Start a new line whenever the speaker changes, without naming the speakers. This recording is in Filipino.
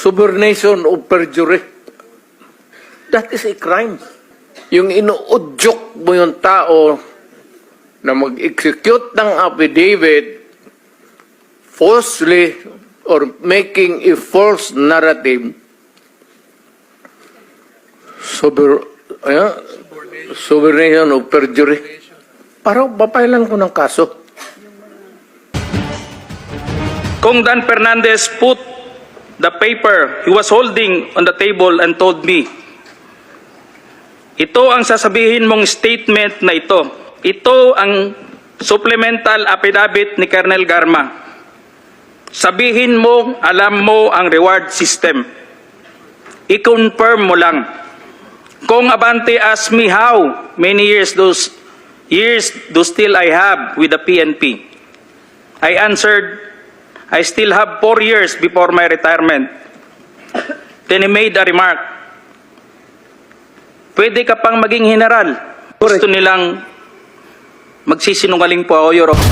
Subornation of perjury. That is a crime. Yung inuudyok mo yung tao na mag-execute ng affidavit falsely or making a false narrative, subornation of perjury. Para papailan ko ng kaso.
Kung Dan Fernandez put the paper he was holding on the table and told me, ito ang sasabihin mong statement na ito. Ito ang supplemental affidavit ni Colonel Garma. Sabihin mo, alam mo ang reward system. I-confirm mo lang. Kung Abante asked me how many years those still I have with the PNP, I answered, I still have 4 years before my retirement. Then he made a remark, pwede ka pang maging general. Gusto nilang magsisinungaling po ako, Your Honor.